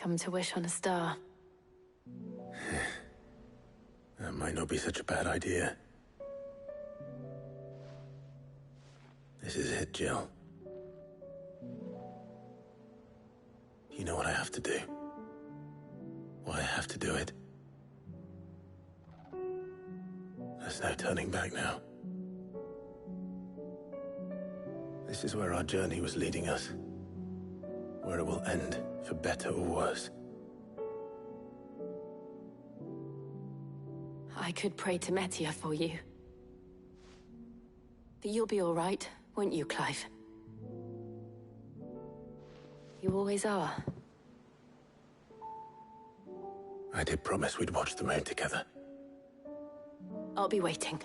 Come to wish on a star. That might not be such a bad idea. This is it, Jill. You know what I have to do. Why I have to do it. There's no turning back now. This is where our journey was leading us. Where it will end, for better or worse. I could pray to Metia for you. But you'll be all right, won't you, Clive? You always are. I did promise we'd watch the moon together. I'll be waiting.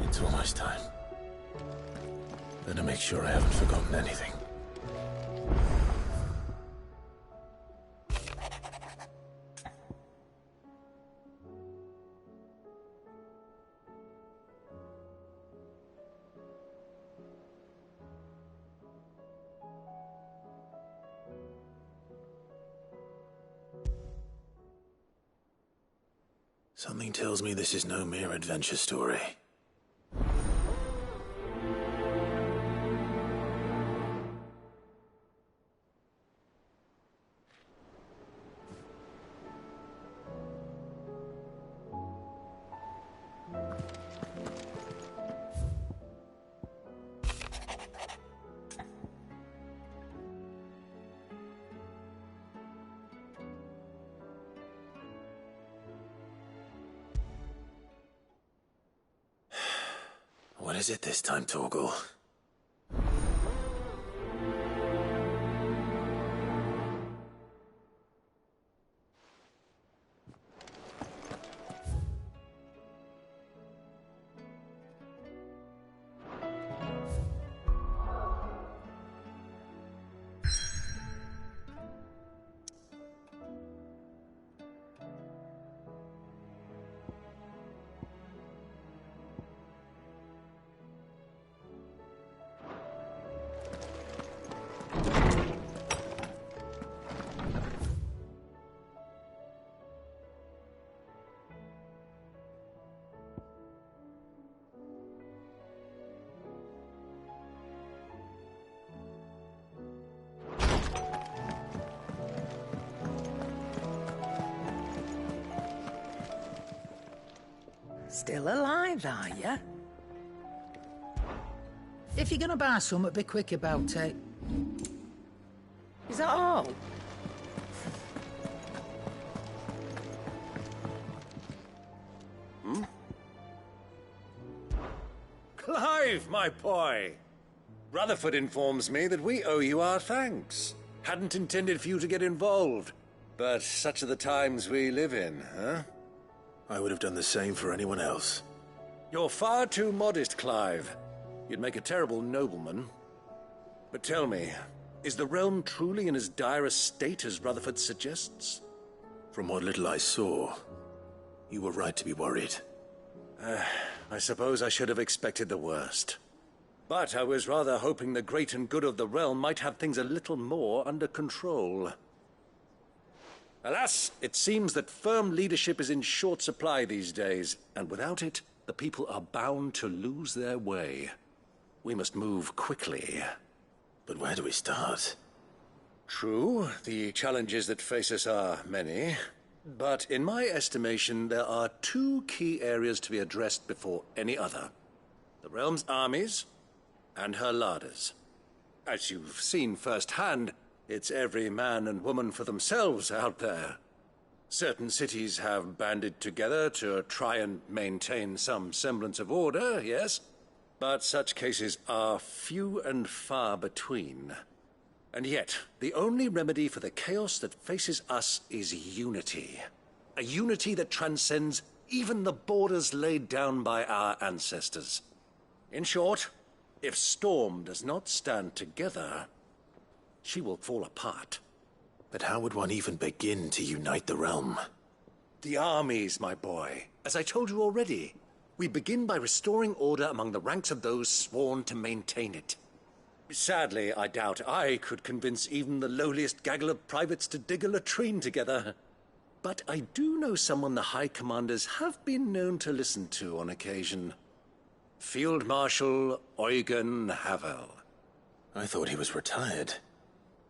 It's almost time. Better make sure I haven't forgotten anything. Something tells me this is no mere adventure story. What is it this time, Torgal? Still alive, are you? If you're gonna buy something, be quick about it. Is that all? Clive, my boy! Rutherford informs me that we owe you our thanks. Hadn't intended for you to get involved, but such are the times we live in, huh? I would have done the same for anyone else. You're far too modest, Clive. You'd make a terrible nobleman. But tell me, is the realm truly in as dire a state as Rutherford suggests? From what little I saw, you were right to be worried. I suppose I should have expected the worst. But I was rather hoping the great and good of the realm might have things a little more under control. Alas, it seems that firm leadership is in short supply these days, and without it, the people are bound to lose their way. We must move quickly. But where do we start? True, the challenges that face us are many, but in my estimation, there are two key areas to be addressed before any other. The realm's armies and her larders. As you've seen firsthand, it's every man and woman for themselves out there. Certain cities have banded together to try and maintain some semblance of order, yes, but such cases are few and far between. And yet, the only remedy for the chaos that faces us is unity. A unity that transcends even the borders laid down by our ancestors. In short, if Storm does not stand together, she will fall apart. But how would one even begin to unite the realm? The armies, my boy. As I told you already, we begin by restoring order among the ranks of those sworn to maintain it. Sadly, I doubt I could convince even the lowliest gaggle of privates to dig a latrine together. But I do know someone the High Commanders have been known to listen to on occasion. Field Marshal Eugen Havel. I thought he was retired.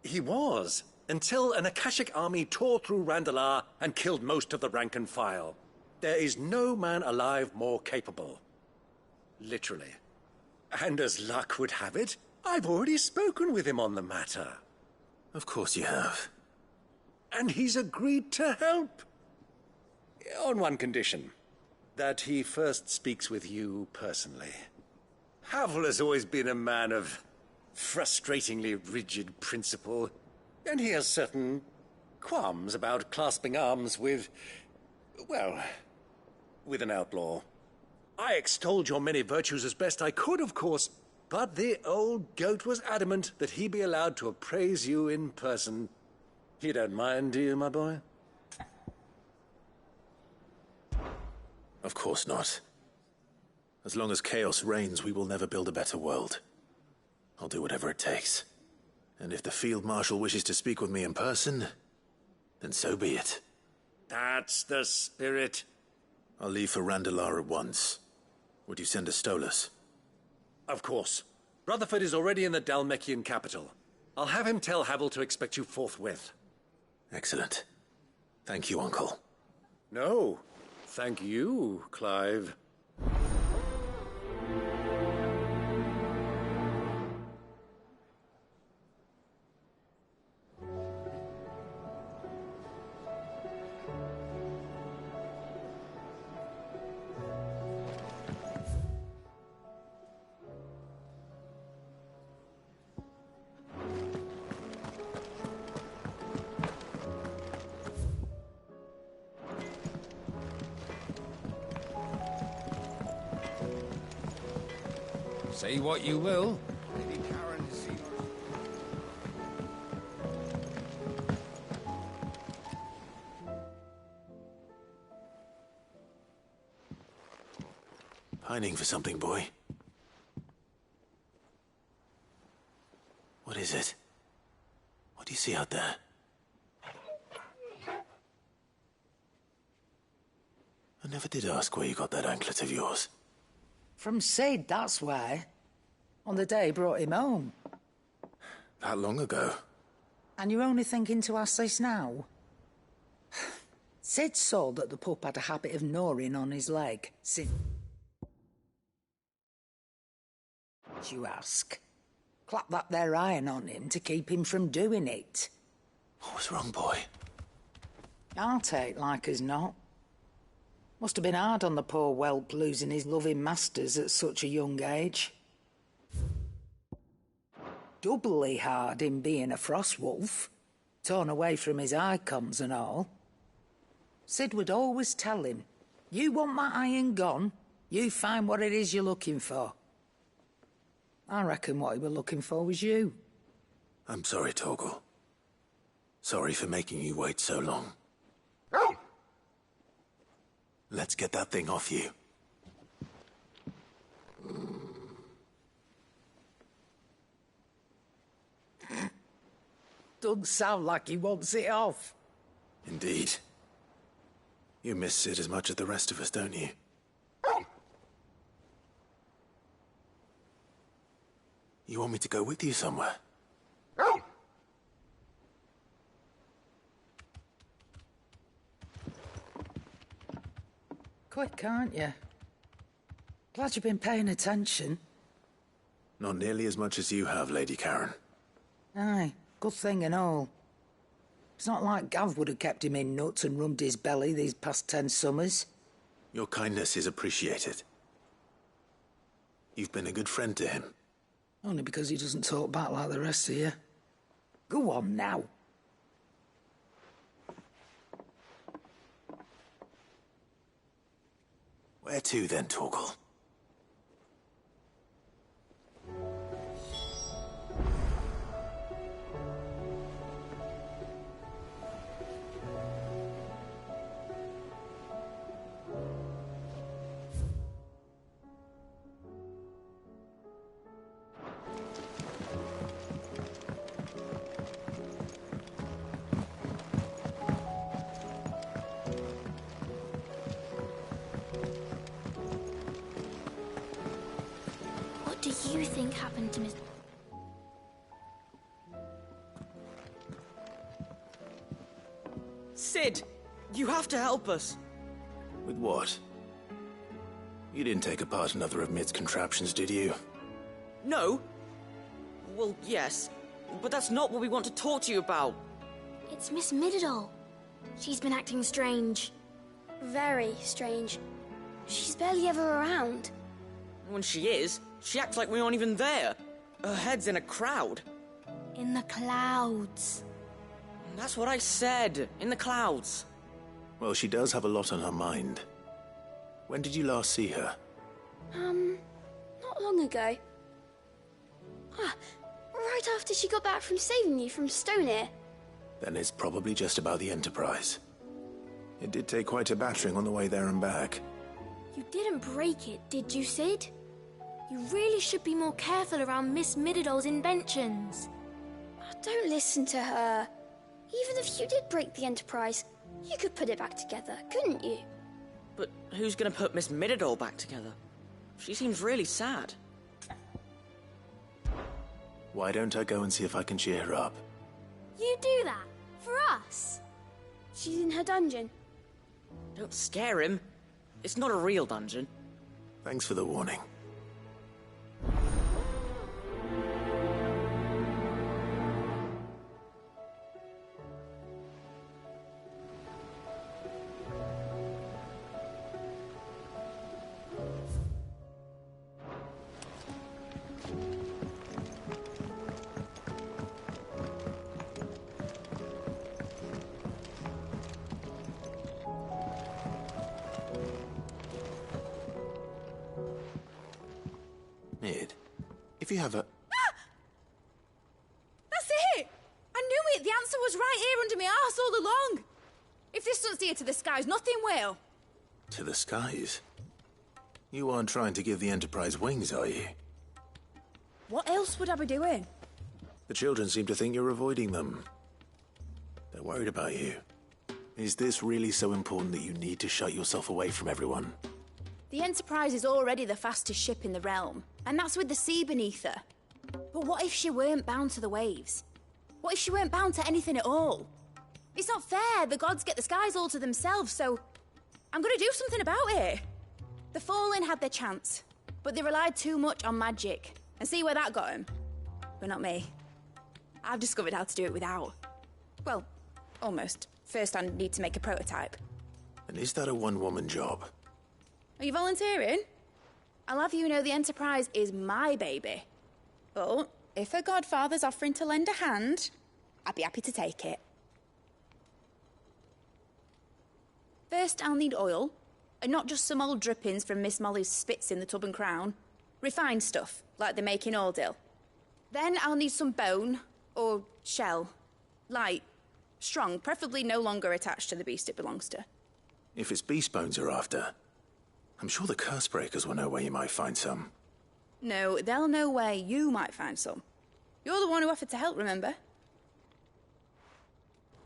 He was, until an Akashic army tore through Randalar and killed most of the rank and file. There is no man alive more capable. Literally. And as luck would have it, I've already spoken with him on the matter. Of course you have. And he's agreed to help. On one condition. That he first speaks with you personally. Havel has always been a man of frustratingly rigid principle, and he has certain qualms about clasping arms with, well, with an outlaw. I extolled your many virtues as best I could, of course, but the old goat was adamant that he be allowed to appraise you in person. You don't mind, do you, my boy? Of course not. As long as chaos reigns, we will never build a better world. I'll do whatever it takes. And if the Field Marshal wishes to speak with me in person, then so be it. That's the spirit. I'll leave for Randalar at once. Would you send a Stolas? Of course. Rutherford is already in the Dalmekian capital. I'll have him tell Havel to expect you forthwith. Excellent. Thank you, Uncle. No, thank you, Clive. Say what you will. Pining for something, boy. What is it? What do you see out there? I never did ask where you got that anklet of yours. From Sid, that's why. On the day he brought him home. That long ago? And you're only thinking to ask this now? Sid saw that the pup had a habit of gnawing on his leg since... You ask. Clap that there iron on him to keep him from doing it. What was wrong, boy? I'll take like as not. Must have been hard on the poor whelp losing his loving masters at such a young age. Doubly hard in being a frost wolf, torn away from his icons and all. Sid would always tell him, you want my iron gone, you find what it is you're looking for. I reckon what he was looking for was you. I'm sorry, Torgal. Sorry for making you wait so long. Let's get that thing off you. Doesn't sound like he wants it off. Indeed. You miss Sid as much as the rest of us, don't you? You want me to go with you somewhere? Quick, aren't you? Glad you've been paying attention. Not nearly as much as you have, Lady Karen. Aye, good thing and all. It's not like Gav would have kept him in nuts and rubbed his belly these past 10 summers. Your kindness is appreciated. You've been a good friend to him. Only because he doesn't talk back like the rest of you. Go on now. Where to then, Torgal? happened to Miss... Sid, you have to help us. With what? You didn't take apart another of Mid's contraptions, did you? No. Well, yes, but that's not what we want to talk to you about. It's Miss Mididol. She's been acting strange. Very strange. She's barely ever around. When she is, she acts like we aren't even there. Her head's in a crowd. In the clouds. That's what I said. In the clouds. Well, she does have a lot on her mind. When did you last see her? Not long ago. Right after she got back from saving you from Stonehenge. Then it's probably just about the Enterprise. It did take quite a battering on the way there and back. You didn't break it, did you, Sid? You really should be more careful around Miss Mididol's inventions. Don't listen to her. Even if you did break the Enterprise, you could put it back together, couldn't you? But who's gonna put Miss Mididol back together? She seems really sad. Why don't I go and see if I can cheer her up? You do that? For us? She's in her dungeon. Don't scare him. It's not a real dungeon. Thanks for the warning. Mid, if you have a... That's it! I knew it! The answer was right here under my arse all along! If this doesn't steer to the skies, nothing will! To the skies? You aren't trying to give the Enterprise wings, are you? What else would I be doing? The children seem to think you're avoiding them. They're worried about you. Is this really so important that you need to shut yourself away from everyone? The Enterprise is already the fastest ship in the realm, and that's with the sea beneath her. But what if she weren't bound to the waves? What if she weren't bound to anything at all? It's not fair. The gods get the skies all to themselves, so I'm gonna do something about it. The Fallen had their chance, but they relied too much on magic. And see where that got them? But not me. I've discovered how to do it without. Well, almost. First I need to make a prototype. And is that a one-woman job? Are you volunteering? I'll have you know the Enterprise is my baby. But if her godfather's offering to lend a hand, I'd be happy to take it. First, I'll need oil, and not just some old drippings from Miss Molly's spits in the Tub and Crown. Refined stuff, like they make in Ordill. Then I'll need some bone, or shell. Light, strong, preferably no longer attached to the beast it belongs to. If it's beast bones you're after, I'm sure the curse breakers will know where you might find some. No, they'll know where you might find some. You're the one who offered to help, remember?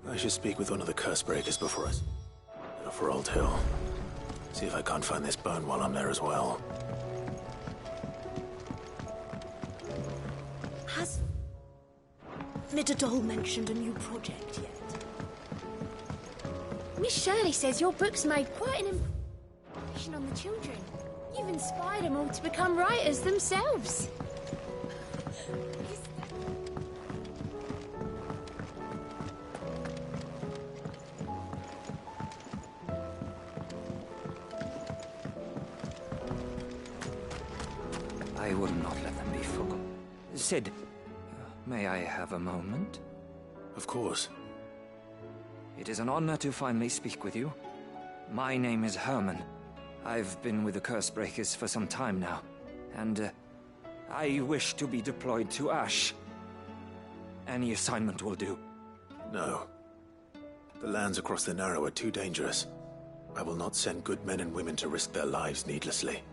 I should speak with one of the curse breakers before I head off for Old Hill. See if I can't find this bone while I'm there as well. Has Mididol mentioned a new project yet? Miss Shirley says your book's made quite an impression on the children. You've inspired them all to become writers themselves. I will not let them be forgotten. Sid, may I have a moment? Of course. It is an honor to finally speak with you. My name is Herman. I've been with the Cursebreakers for some time now, and I wish to be deployed to Ash. Any assignment will do. No. The lands across the Narrow are too dangerous. I will not send good men and women to risk their lives needlessly.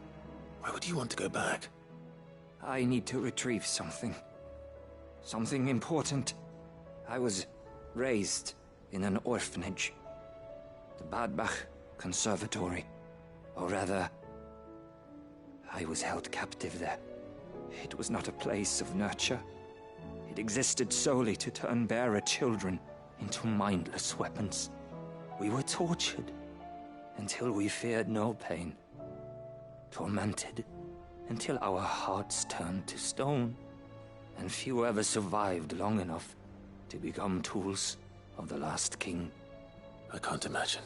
Why would you want to go back? I need to retrieve something. Something important. I was raised in an orphanage. The Badbach Conservatory. Or rather, I was held captive there. It was not a place of nurture. It existed solely to turn bearer children into mindless weapons. We were tortured until we feared no pain. Tormented until our hearts turned to stone. And few ever survived long enough to become tools of the last king. I can't imagine.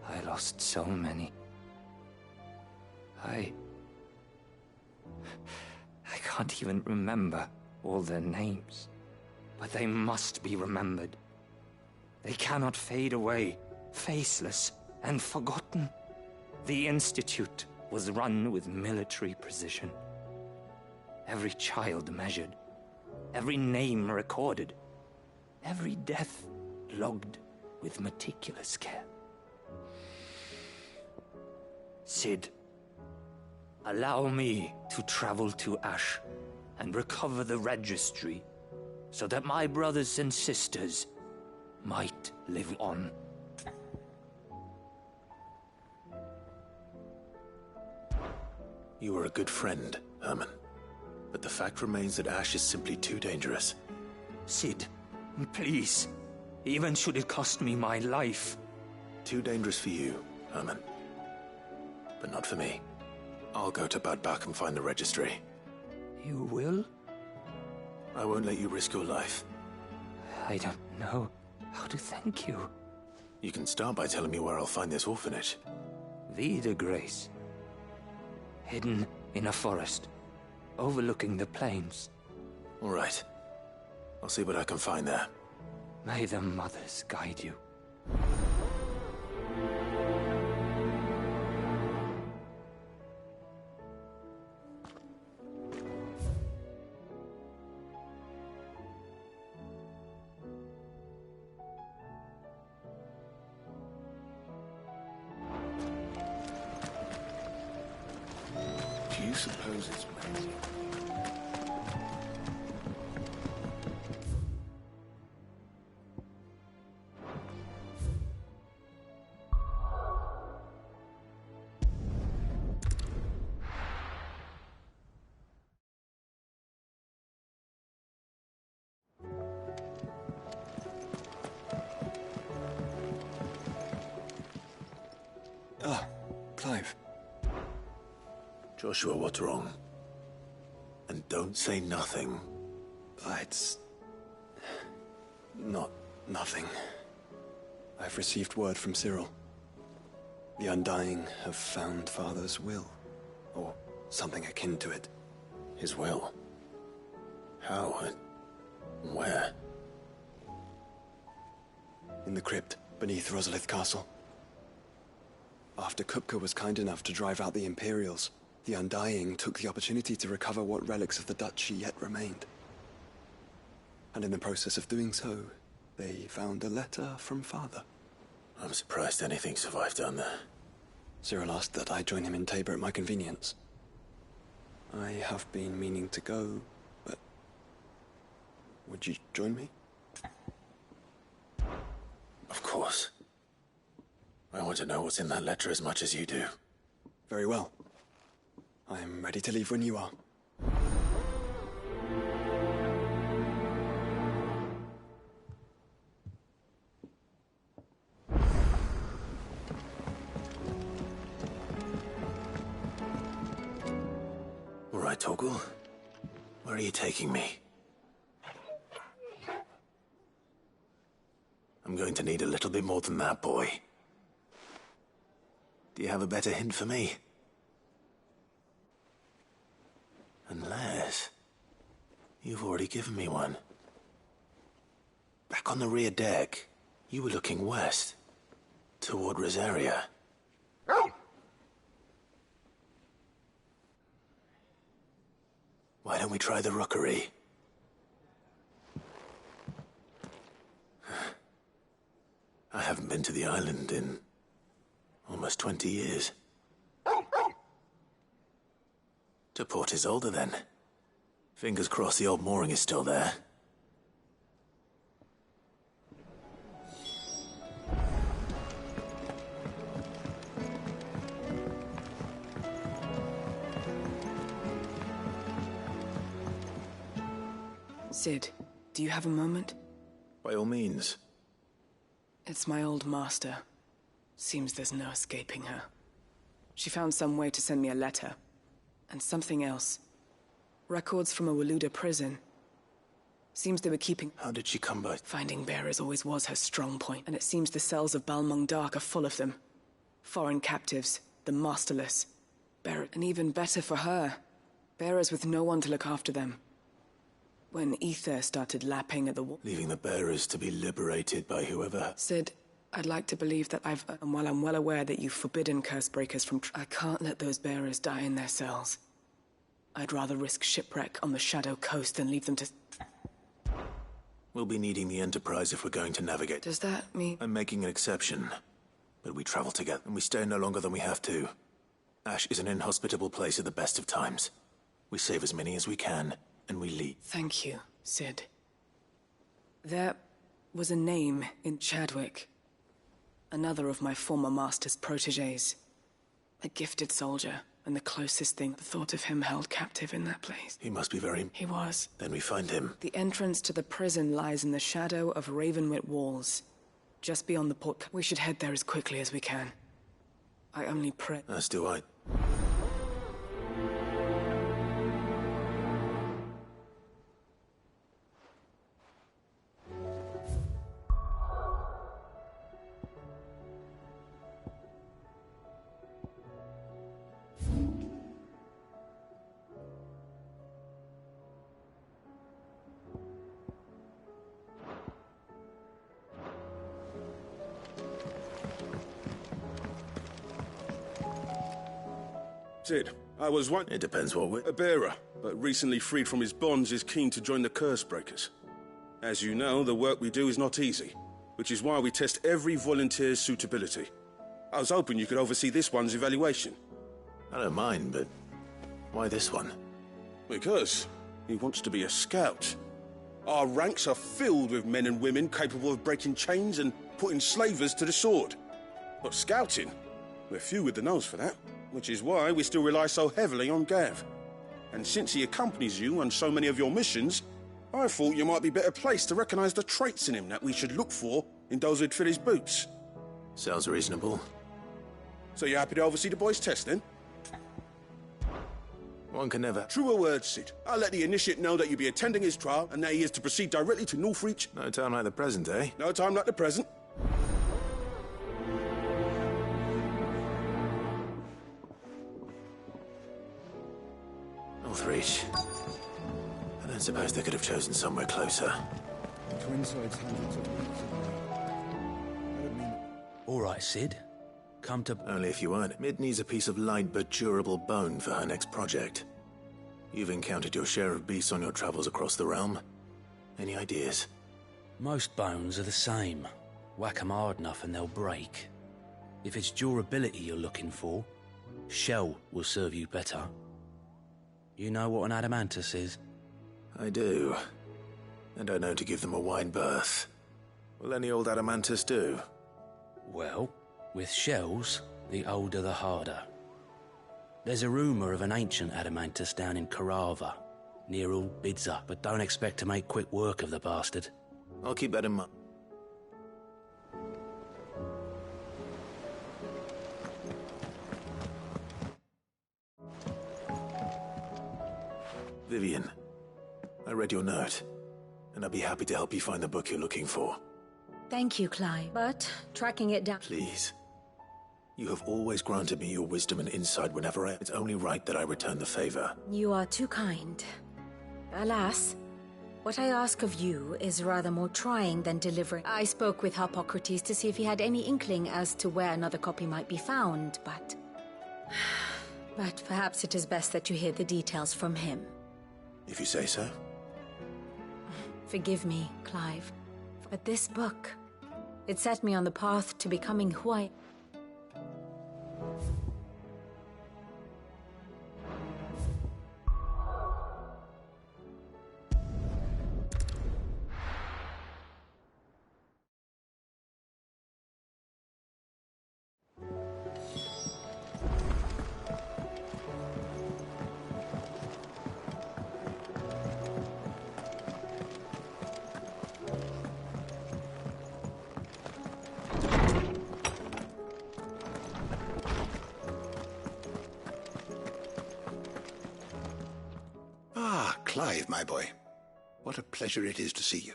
I lost so many. I can't even remember all their names. But they must be remembered. They cannot fade away, faceless and forgotten. The Institute was run with military precision. Every child measured, every name recorded, every death logged with meticulous care. Cid, allow me to travel to Ash and recover the registry so that my brothers and sisters might live on. You were a good friend, Herman. But the fact remains that Ash is simply too dangerous. Cid, please. Even should it cost me my life. Too dangerous for you, Herman. But not for me. I'll go to Bad Bach and find the registry. You will? I won't let you risk your life. I don't know how to thank you. You can start by telling me where I'll find this orphanage. Vida Grace. Hidden in a forest, overlooking the plains. All right. I'll see what I can find there. May the mothers guide you. Do you suppose it's Maisie? Ah, Clive. Joshua, what's wrong? And don't say nothing. It's not nothing. I've received word from Cyril. The Undying have found Father's will, or something akin to it. His will? How and where? In the crypt beneath Rosalith Castle. After Kupka was kind enough to drive out the Imperials, the Undying took the opportunity to recover what relics of the Duchy yet remained. And in the process of doing so, they found a letter from Father. I'm surprised anything survived down there. Cyril asked that I join him in Tabor at my convenience. I have been meaning to go, but... would you join me? Of course. I want to know what's in that letter as much as you do. Very well. I am ready to leave when you are. All right, Torgal. Where are you taking me? I'm going to need a little bit more than that, boy. Do you have a better hint for me? Unless... you've already given me one. Back on the rear deck, you were looking west, toward Rosaria. Why don't we try the rookery? I haven't been to the island in almost 20 years. To Port Isolde, then. Fingers crossed the old mooring is still there. Sid, do you have a moment? By all means. It's my old master. Seems there's no escaping her. She found some way to send me a letter. And something else. Records from a Waluda prison. Seems they were keeping... How did she come by? Finding bearers always was her strong point, and it seems the cells of Balmung Dark are full of them. Foreign captives, the masterless. And even better for her, bearers with no one to look after them. When ether started lapping at the wall... Leaving the bearers to be liberated by whoever... Sid, I'd like to believe that and while I'm well aware that you've forbidden Cursebreakers from... I can't let those bearers die in their cells. I'd rather risk shipwreck on the Shadow Coast than leave them to... We'll be needing the Enterprise if we're going to navigate. Does that mean... I'm making an exception. But we travel together, and we stay no longer than we have to. Ash is an inhospitable place at the best of times. We save as many as we can, and we leave. Thank you, Sid. There was a name in Chadwick. Another of my former master's protégés. A gifted soldier, and the closest thing the thought of him held captive in that place. He must be very... He was. Then we find him. The entrance to the prison lies in the shadow of Ravenwit Walls. Just beyond the port. We should head there as quickly as we can. I only pray... As do I. Sid, I was one... It depends what we're... A bearer, but recently freed from his bonds is keen to join the Cursebreakers. As you know, the work we do is not easy, which is why we test every volunteer's suitability. I was hoping you could oversee this one's evaluation. I don't mind, but why this one? Because he wants to be a scout. Our ranks are filled with men and women capable of breaking chains and putting slavers to the sword. But scouting, we're few with the nose for that. Which is why we still rely so heavily on Gav. And since he accompanies you on so many of your missions, I thought you might be better placed to recognize the traits in him that we should look for in those who'd fill his boots. Sounds reasonable. So you're happy to oversee the boys' test, then? One can never... Truer words, Sid. I'll let the initiate know that you'll be attending his trial and that he is to proceed directly to Northreach. No time like the present, eh? No time like the present. Northreach. I don't suppose they could have chosen somewhere closer. Twinside's hundreds of miles away. I don't mean... All right, Sid. Come to... Only if you earn it. Mid needs a piece of light but durable bone for her next project. You've encountered your share of beasts on your travels across the realm. Any ideas? Most bones are the same. Whack 'em hard enough and they'll break. If it's durability you're looking for, shell will serve you better. You know what an adamantus is? I do. And I know to give them a wide berth. Will any old adamantus do? Well, with shells, the older the harder. There's a rumour of an ancient adamantus down in Karava, near Bidza, but don't expect to make quick work of the bastard. I'll keep that in mind. Vivian, I read your note, and I'd be happy to help you find the book you're looking for. Thank you, Clive, but tracking it down... Please. You have always granted me your wisdom and insight whenever It's only right that I return the favor. You are too kind. Alas, what I ask of you is rather more trying than delivering. I spoke with Harpocrates to see if he had any inkling as to where another copy might be found, but... But perhaps it is best that you hear the details from him. If you say so. Forgive me, Clive, but this book, it set me on the path to becoming who I... Clive, my boy. What a pleasure it is to see you.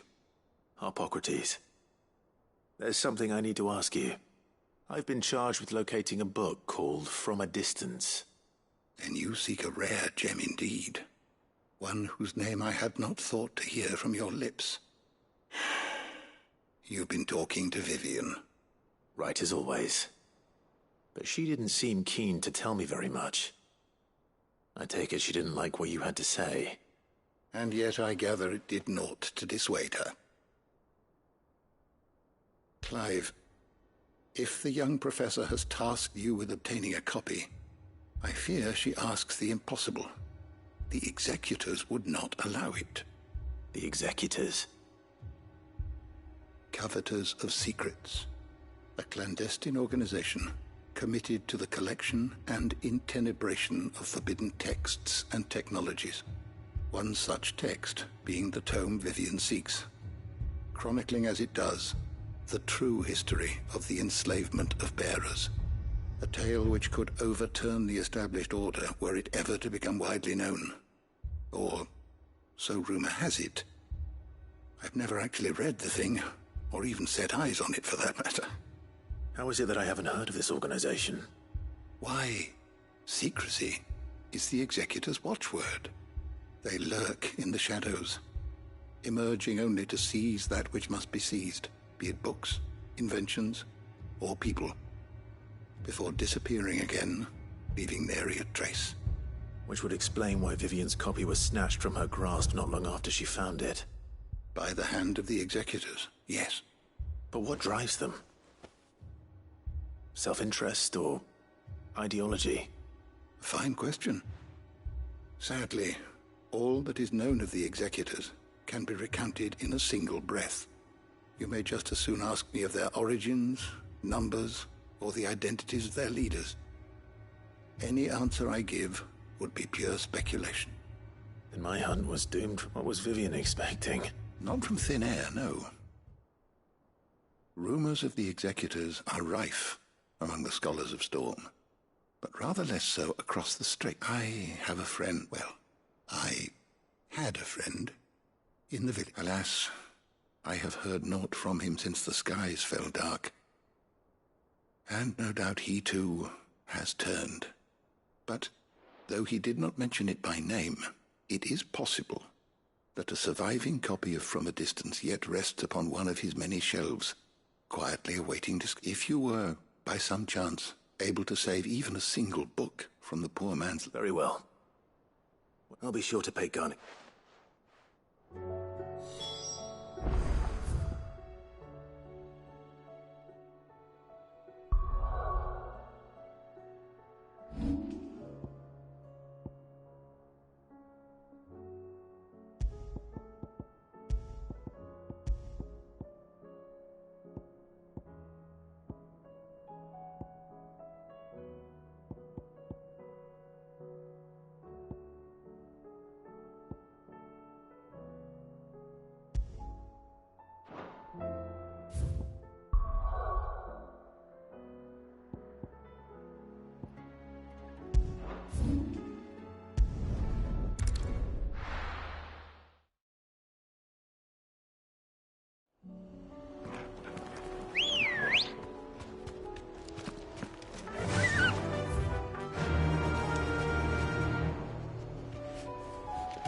Hippocrates. There's something I need to ask you. I've been charged with locating a book called From a Distance. Then you seek a rare gem indeed. One whose name I had not thought to hear from your lips. You've been talking to Vivian. Right as always. But she didn't seem keen to tell me very much. I take it she didn't like what you had to say. And yet I gather it did naught to dissuade her. Clive, if the young professor has tasked you with obtaining a copy, I fear she asks the impossible. The executors would not allow it. The executors? Coveters of Secrets. A clandestine organization committed to the collection and intenebration of forbidden texts and technologies. One such text being the tome Vivian seeks, chronicling as it does the true history of the enslavement of bearers. A tale which could overturn the established order were it ever to become widely known. Or, so rumor has it. I've never actually read the thing, or even set eyes on it for that matter. How is it that I haven't heard of this organization? Why, secrecy is the executor's watchword. They lurk in the shadows, emerging only to seize that which must be seized, be it books, inventions, or people, before disappearing again, leaving nary a trace. Which would explain why Vivian's copy was snatched from her grasp not long after she found it. By the hand of the executors, yes. But what drives them? Self-interest or ideology? Fine question. Sadly, all that is known of the executors can be recounted in a single breath. You may just as soon ask me of their origins, numbers, or the identities of their leaders. Any answer I give would be pure speculation. Then my hunt was doomed. What was Vivian expecting? Not from thin air, no. Rumors of the executors are rife among the scholars of Storm, but rather less so across the strait. I have a friend, well, I had a friend in the village. Alas, I have heard naught from him since the skies fell dark. And no doubt he too has turned. But though he did not mention it by name, it is possible that a surviving copy of From a Distance yet rests upon one of his many shelves, quietly awaiting if you were, by some chance, able to save even a single book from the poor man's... Very well. I'll be sure to pay Garnet.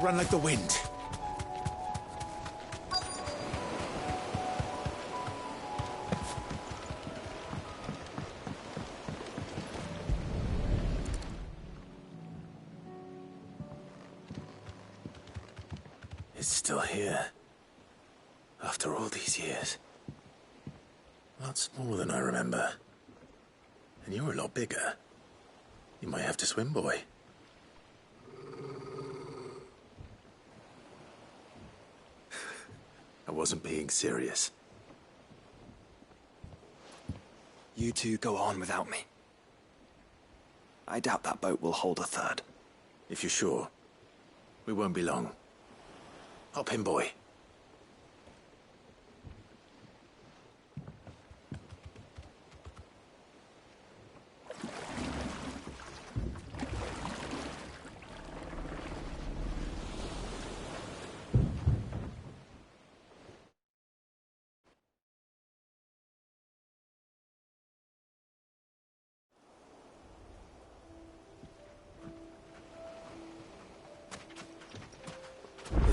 Run like the wind. It's still here. After all these years. A lot smaller than I remember. And you're a lot bigger. You might have to swim, boy. I wasn't being serious. You two go on without me. I doubt that boat will hold a third. If you're sure, we won't be long. Hop in, boy.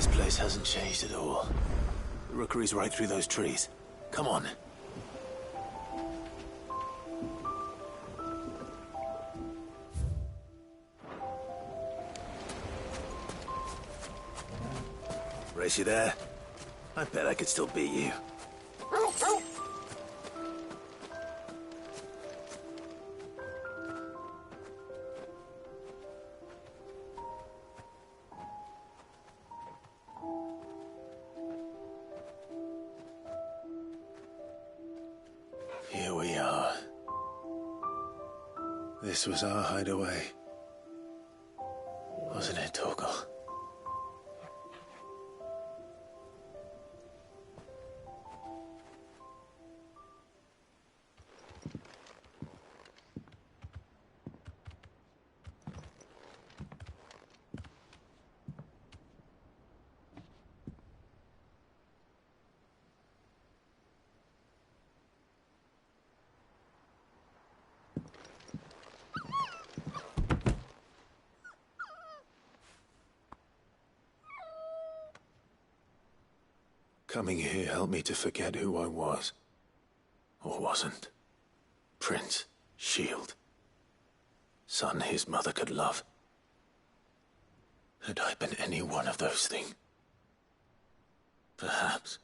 This place hasn't changed at all. The rookery's right through those trees. Come on. Race you there? I bet I could still beat you. Here we are. This was our hideaway. Wasn't it, Torgal? Coming here helped me to forget who I was. Or wasn't. Prince, shield. Son his mother could love. Had I been any one of those things? Perhaps.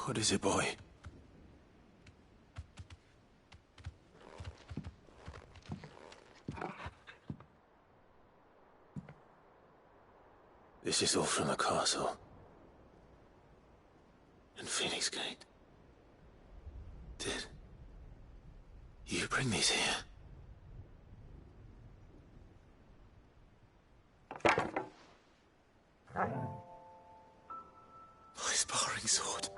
What is it, boy? This is all from the castle. And Phoenix Gate. Did you bring these here? My sparring sword.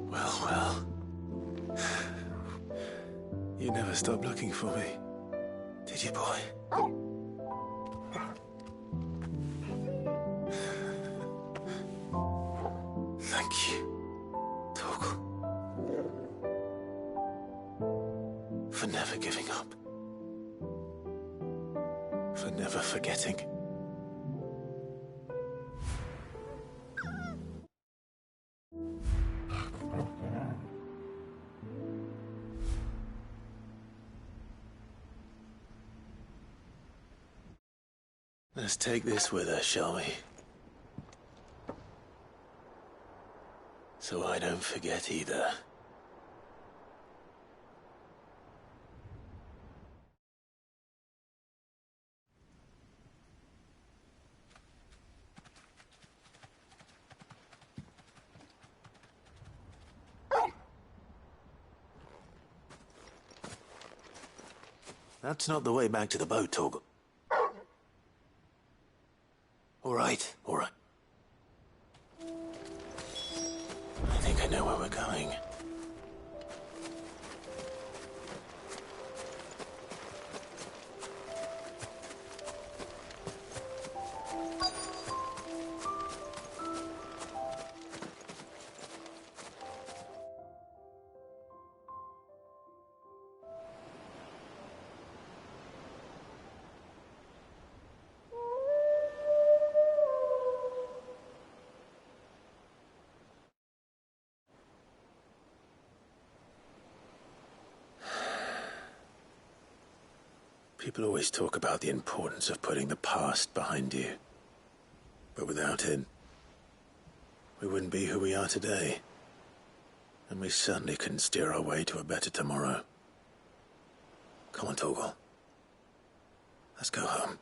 Well. You never stopped looking for me, did you, boy? Thank you, Torgal. For never giving up. For never forgetting. Let's take this with us, shall we? So I don't forget either. That's not the way back to the boat, Torgal. All right. I think I know where we're going. People always talk about the importance of putting the past behind you. But without it, we wouldn't be who we are today. And we certainly couldn't steer our way to a better tomorrow. Come on, Torgal. Let's go home.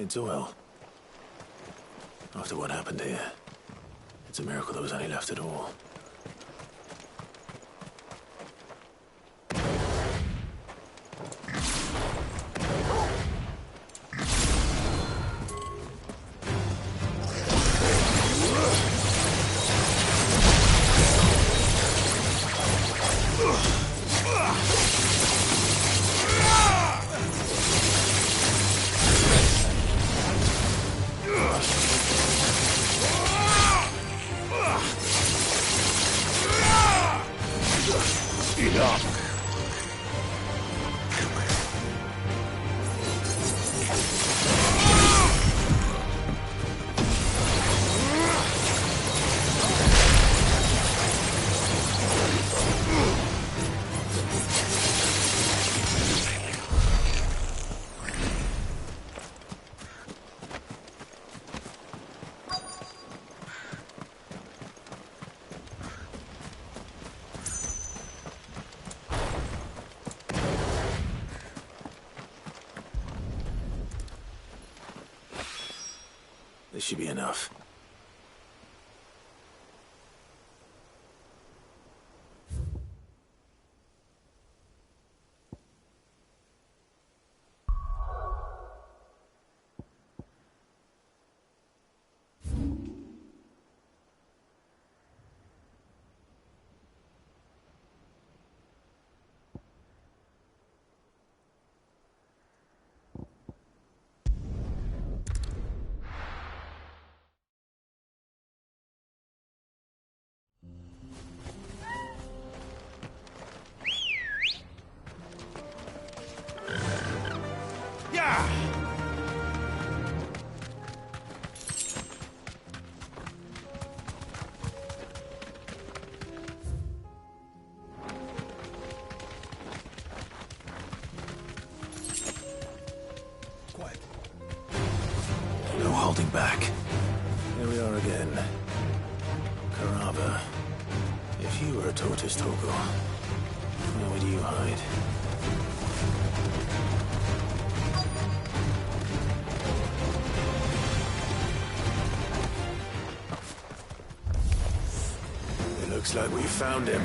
It's well. After what happened here, it's a miracle there was any left at all. This should be enough. No holding back. Here we are again. Carava. If you were a tortoise talker, where would you hide? It looks like we found him.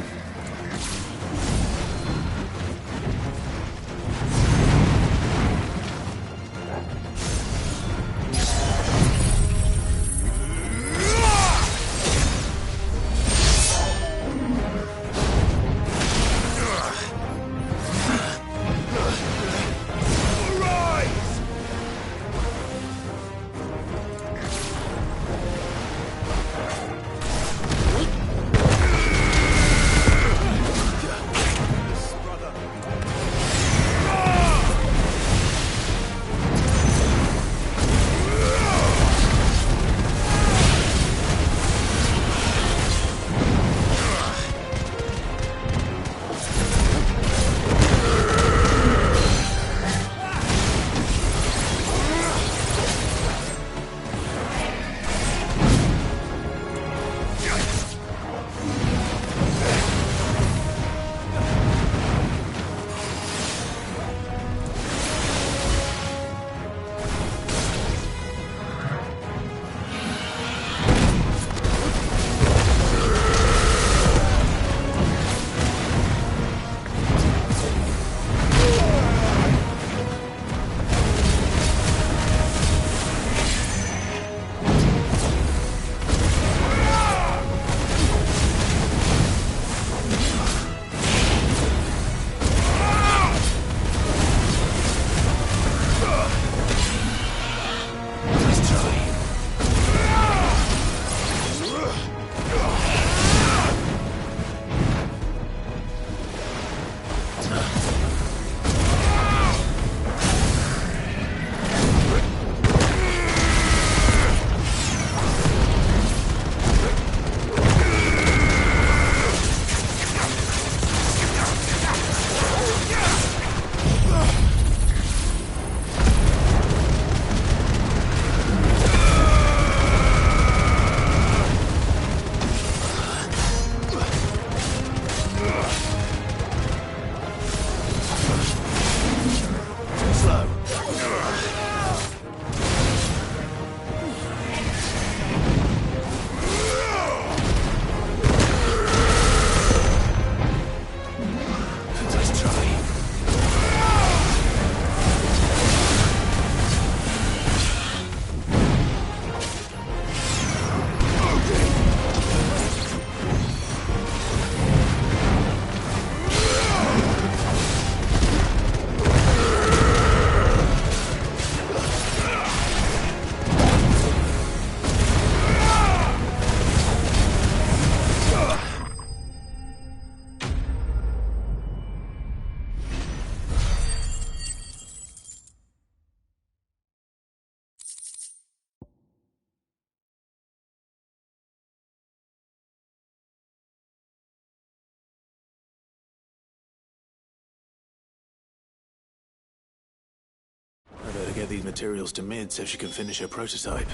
get these materials to Mid so she can finish her prototype.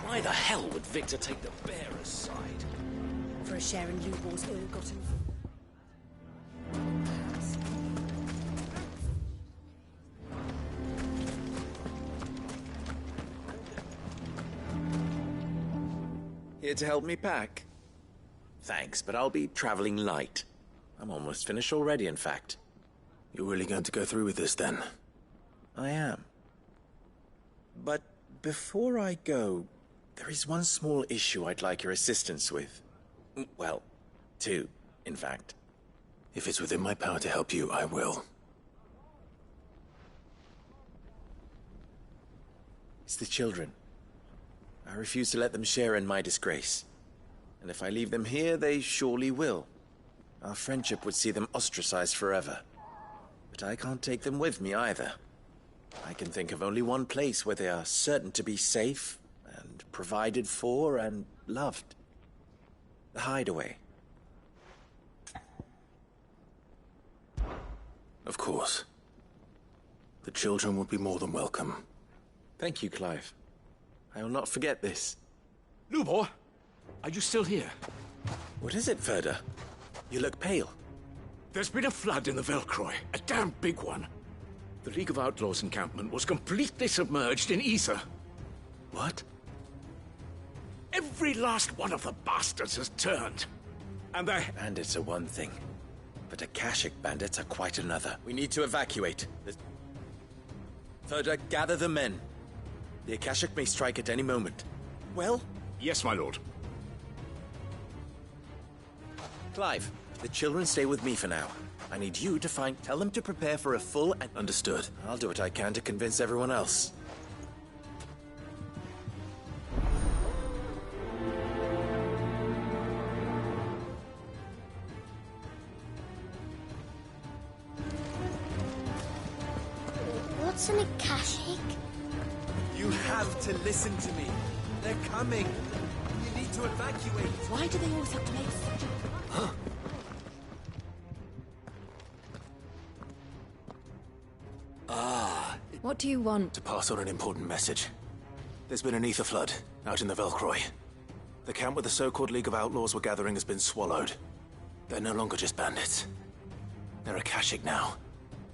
Why the hell would Victor take the bearer's side? For a share in Lubor's ill-gotten... Here to help me pack? Thanks, but I'll be traveling light. I'm almost finished already, in fact. You're really going to go through with this, then? I am. But before I go, there is one small issue I'd like your assistance with. Well, two, in fact. If it's within my power to help you, I will. It's the children. I refuse to let them share in my disgrace. And if I leave them here, they surely will. Our friendship would see them ostracized forever. But I can't take them with me either. I can think of only one place where they are certain to be safe and provided for and loved. The hideaway. Of course. The children would be more than welcome. Thank you, Clive. I will not forget this. Lubor, are you still here? What is it, Ferda? You look pale. There's been a flood in the Velcroy, a damn big one. The League of Outlaws encampment was completely submerged in ether. What? Every last one of the bastards has turned. And they... Bandits are one thing, but Akashic bandits are quite another. We need to evacuate. Ferda, gather the men. The Akashic may strike at any moment. Well? Yes, my lord. Clive, the children stay with me for now. I need you to tell them to prepare for a full and... Understood. I'll do what I can to convince everyone else. What's an Akashic? You have to listen to me. They're coming. You need to evacuate. Why do they always have to make such a... Huh? What do you want? To pass on an important message. There's been an ether flood out in the Velcroy. The camp where the so-called League of Outlaws were gathering has been swallowed. They're no longer just bandits. They're Akashic now,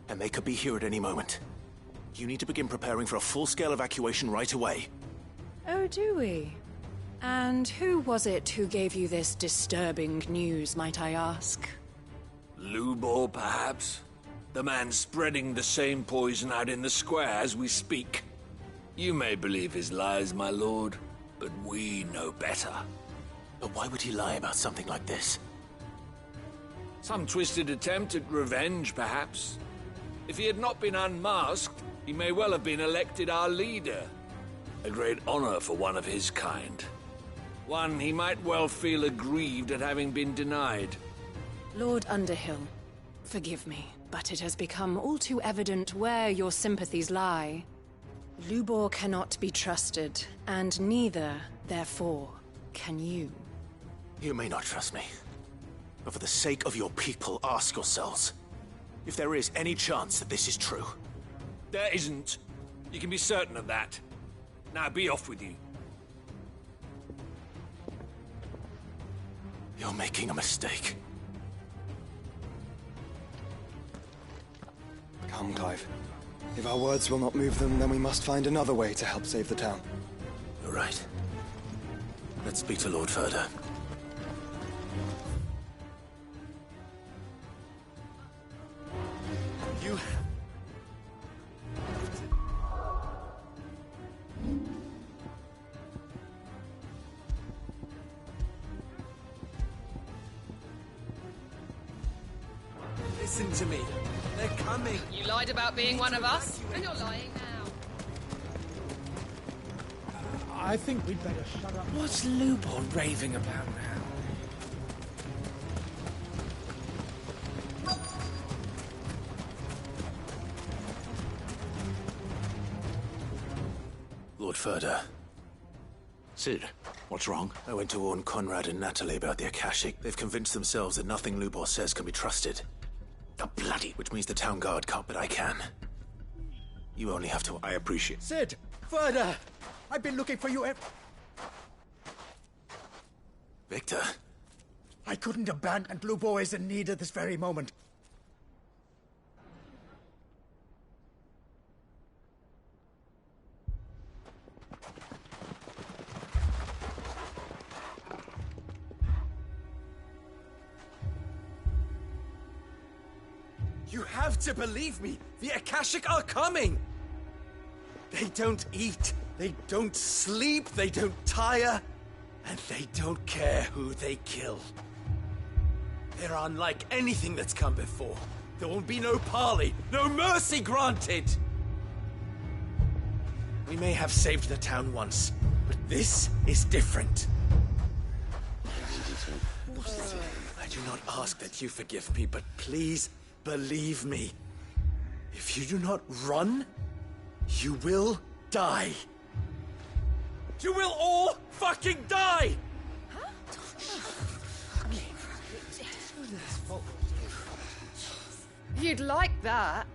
and they could be here at any moment. You need to begin preparing for a full-scale evacuation right away. Oh, do we? And who was it who gave you this disturbing news, might I ask? Lubor, perhaps? The man spreading the same poison out in the square as we speak. You may believe his lies, my lord, but we know better. But why would he lie about something like this? Some twisted attempt at revenge, perhaps. If he had not been unmasked, he may well have been elected our leader. A great honor for one of his kind. One he might well feel aggrieved at having been denied. Lord Underhill, forgive me, but it has become all too evident where your sympathies lie. Lubor cannot be trusted, and neither, therefore, can you. You may not trust me, but for the sake of your people, ask yourselves if there is any chance that this is true. There isn't. You can be certain of that. Now be off with you. You're making a mistake. Come, Clive. If our words will not move them, then we must find another way to help save the town. You're right. Let's speak to Lord Ferda. You... Listen to me. They're coming. You lied about being one of us, and you're lying now. I think we'd better shut up. What's Lubor raving about now? further. Sid, what's wrong? I went to warn Conrad and Natalie about the Akashic. They've convinced themselves that nothing Lubor says can be trusted. The bloody... Which means the town guard can't, but I can. You only have to... I appreciate... Sid! Further! I've been looking for you Victor? I couldn't abandon Lubor is in need at this very moment. You have to believe me! The Akashic are coming! They don't eat, they don't sleep, they don't tire, and they don't care who they kill. They're unlike anything that's come before. There will be no parley, no mercy granted! We may have saved the town once, but this is different. I do not ask that you forgive me, but please believe me. If you do not run, you will die. You will all fucking die! You'd like that,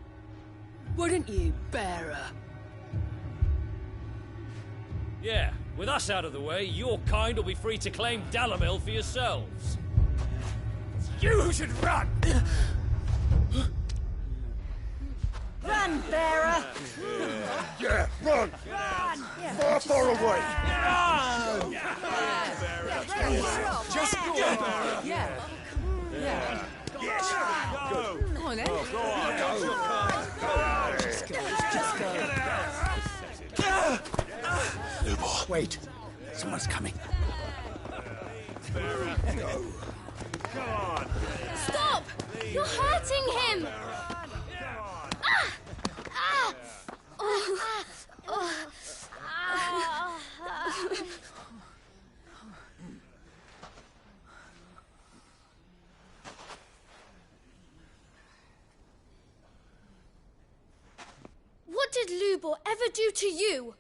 wouldn't you, bearer? Yeah, with us out of the way, your kind will be free to claim Dalamil for yourselves. You should run! Run, bearer! Yeah, run! Run! Far, far away! Run! Just go, bearer! Yeah. Yeah. Yes! Go! Come on, then. Go on! Just go. Just go. Lubor. Wait. Someone's coming. Go. Come on. Stop! You're hurting him! What did Lubor ever do to you?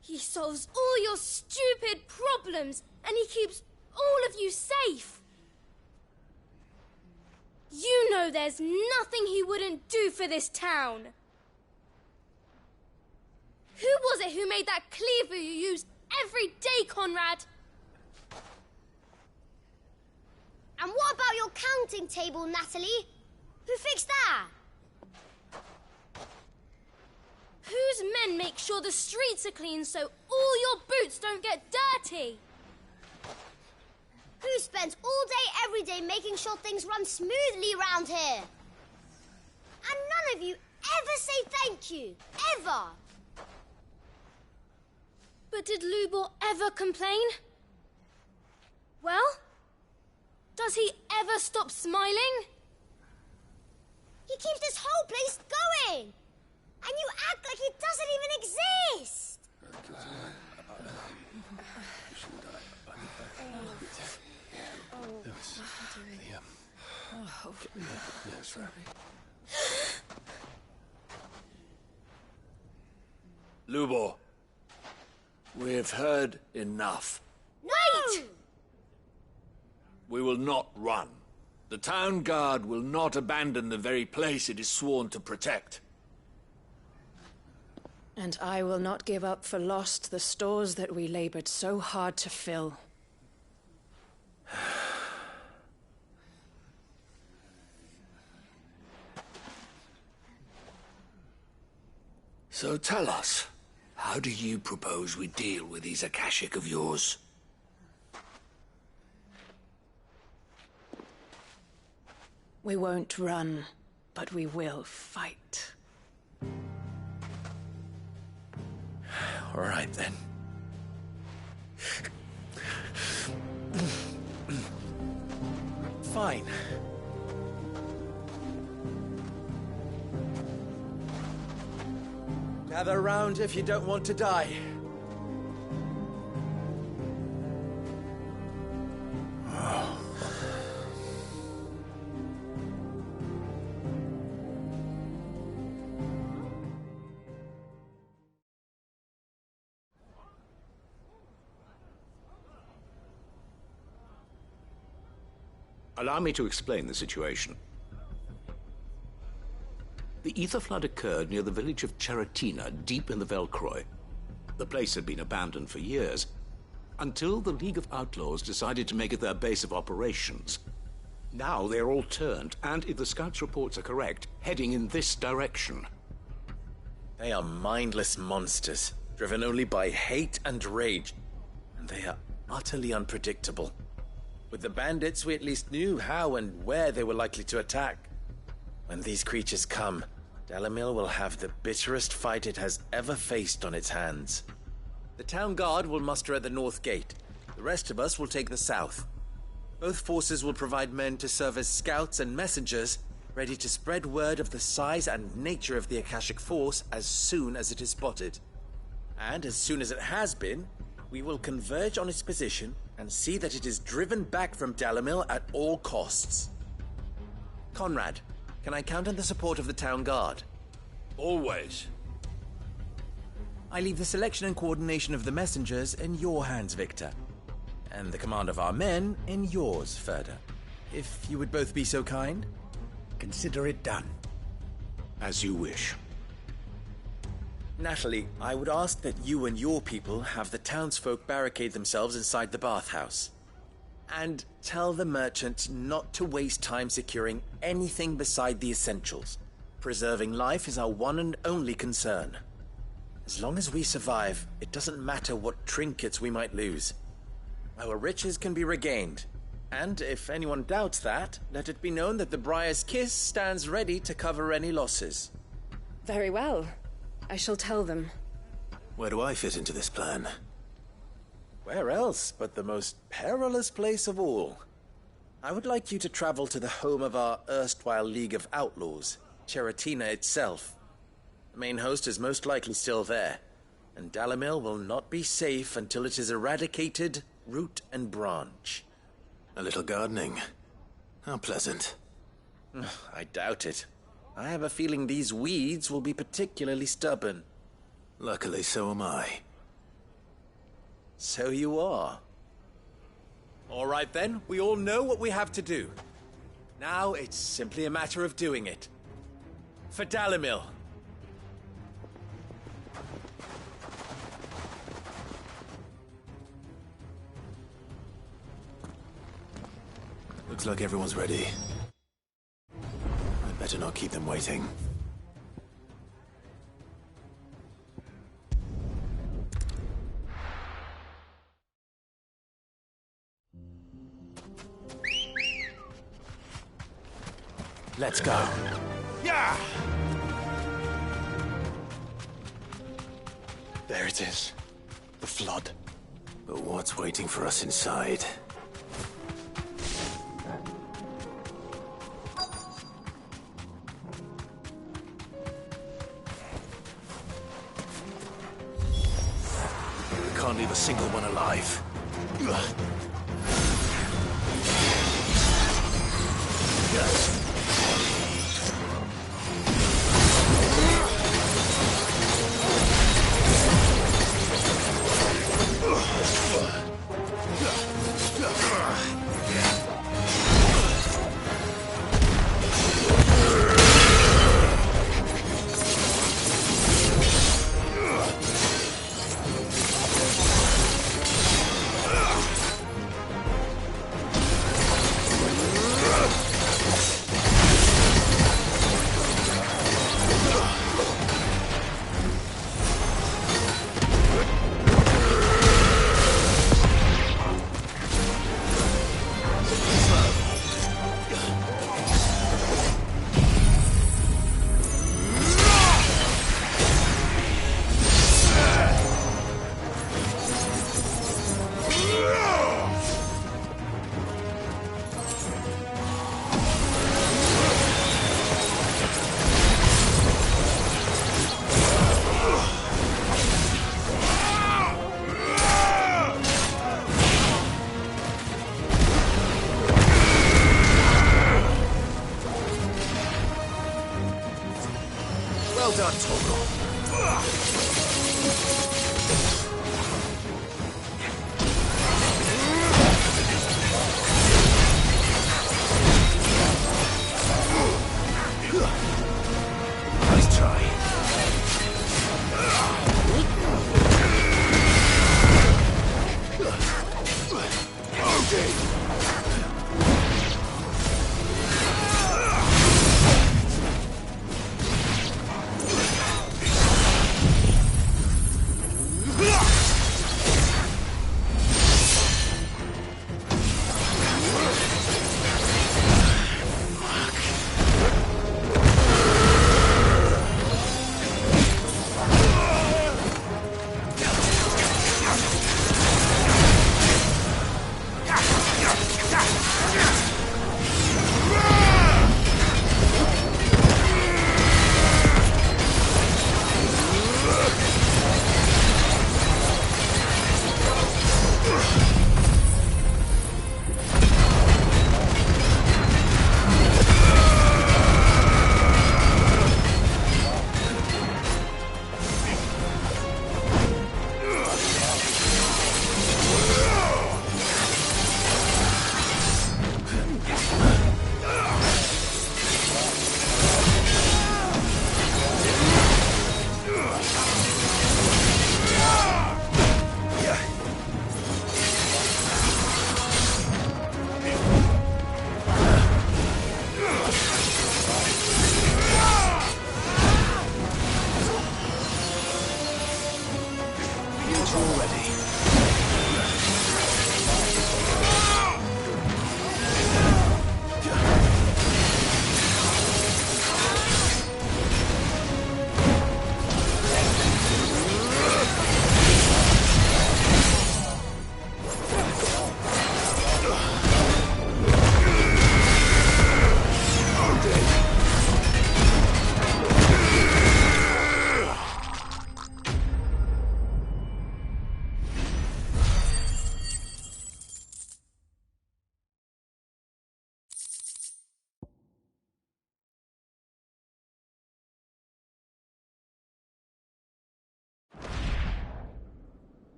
He solves all your stupid problems, and he keeps all of you safe. You know there's nothing he wouldn't do for this town. Who was it who made that cleaver you use every day, Conrad? And what about your counting table, Natalie? Who fixed that? Whose men make sure the streets are clean so all your boots don't get dirty? Who spends all day, every day making sure things run smoothly round here? And none of you ever say thank you. Ever. But did Lubor ever complain? Well, does he ever stop smiling? He keeps this whole place going. And you act like it doesn't even exist. Lubor, we've heard enough. Wait! We will not run. The town guard will not abandon the very place it is sworn to protect. And I will not give up for lost the stores that we labored so hard to fill. So tell us, how do you propose we deal with these Akashic of yours? We won't run, but we will fight. All right, then. Fine. Gather round if you don't want to die. Allow me to explain the situation. The ether flood occurred near the village of Cheratina, deep in the Velcroy. The place had been abandoned for years, until the League of Outlaws decided to make it their base of operations. Now they're all turned, and if the scouts' reports are correct, heading in this direction. They are mindless monsters, driven only by hate and rage. And they are utterly unpredictable. With the bandits, we at least knew how and where they were likely to attack. When these creatures come, Dalamil will have the bitterest fight it has ever faced on its hands. The town guard will muster at the north gate. The rest of us will take the south. Both forces will provide men to serve as scouts and messengers, ready to spread word of the size and nature of the Akashic Force as soon as it is spotted. And as soon as it has been, we will converge on its position and see that it is driven back from Dalamil at all costs. Conrad, can I count on the support of the town guard? Always. I leave the selection and coordination of the messengers in your hands, Victor. And the command of our men in yours, Ferda. If you would both be so kind. Consider it done. As you wish. Natalie, I would ask that you and your people have the townsfolk barricade themselves inside the bathhouse. And tell the merchant not to waste time securing anything beside the essentials. Preserving life is our one and only concern. As long as we survive, it doesn't matter what trinkets we might lose. Our riches can be regained. And if anyone doubts that, let it be known that the Briar's Kiss stands ready to cover any losses. Very well. I shall tell them. Where do I fit into this plan? Where else but the most perilous place of all? I would like you to travel to the home of our erstwhile League of Outlaws, Cheratina itself. The main host is most likely still there, and Dalamil will not be safe until it is eradicated, root and branch. A little gardening. How pleasant. I doubt it. I have a feeling these weeds will be particularly stubborn. Luckily, so am I. So you are. All right then, we all know what we have to do. Now it's simply a matter of doing it. For Dalamil. Looks like everyone's ready. I'd better not keep them waiting. Let's go. Yeah! There it is. The flood. But what's waiting for us inside? We can't leave a single one alive. Well done, Torgal.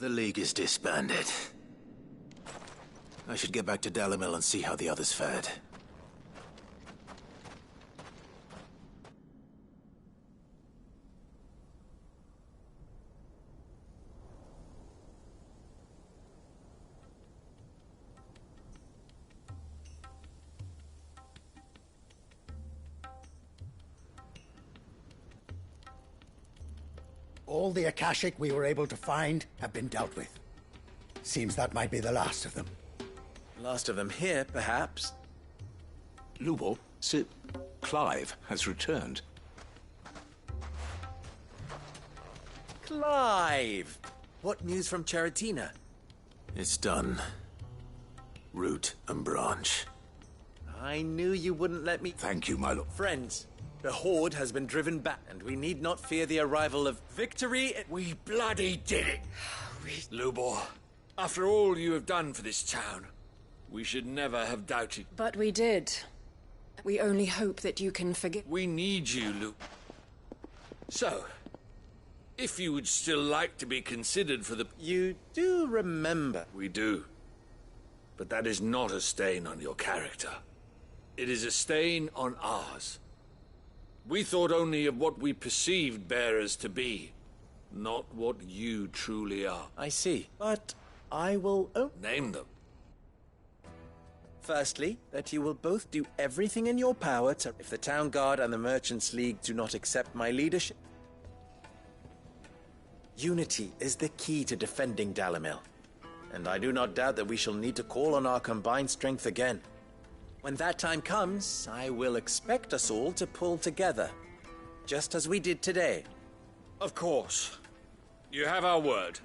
The League is disbanded. I should get back to Dalamil and see how the others fared. All the Akashic we were able to find have been dealt with. Seems that might be the last of them. Last of them here, perhaps. Lubo, Sir Clive has returned. Clive! What news from Charatina? It's done. Root and branch. I knew you wouldn't let me... Thank you, my lord. Friends, the Horde has been driven back, and we need not fear the arrival of victory. We bloody did it! Lubor, after all you have done for this town, we should never have doubted. But we did. We only hope that you can forgive. We need you, Lu. So, if you would still like to be considered for the... You do remember. We do. But that is not a stain on your character. It is a stain on ours. We thought only of what we perceived bearers to be, not what you truly are. I see. But I will... Name them. Firstly, that you will both do everything in your power to... If the Town Guard and the Merchants League do not accept my leadership... Unity is the key to defending Dalamil. And I do not doubt that we shall need to call on our combined strength again. When that time comes, I will expect us all to pull together, just as we did today. Of course. You have our word.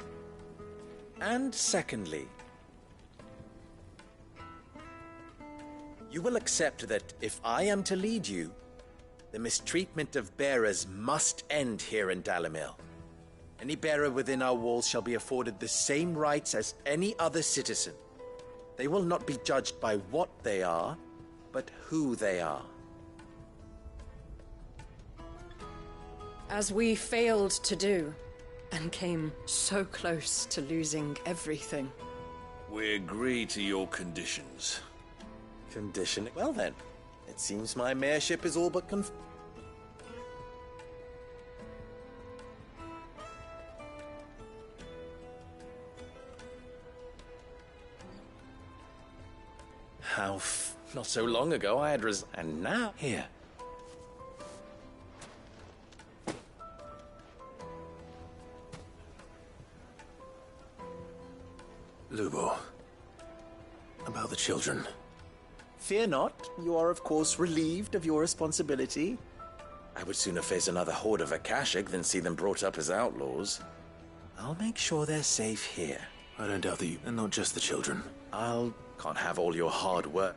And secondly, you will accept that if I am to lead you, the mistreatment of bearers must end here in Dalamil. Any bearer within our walls shall be afforded the same rights as any other citizen. They will not be judged by what they are, but who they are. As we failed to do, and came so close to losing everything. We agree to your conditions. Conditioning? Well then, it seems my mayorship is all but Not so long ago I had and now... Here. Lubo, about the children. Fear not, you are of course relieved of your responsibility. I would sooner face another horde of Akashic than see them brought up as outlaws. I'll make sure they're safe here. I don't doubt that you... And not just the children. Can't have all your hard work.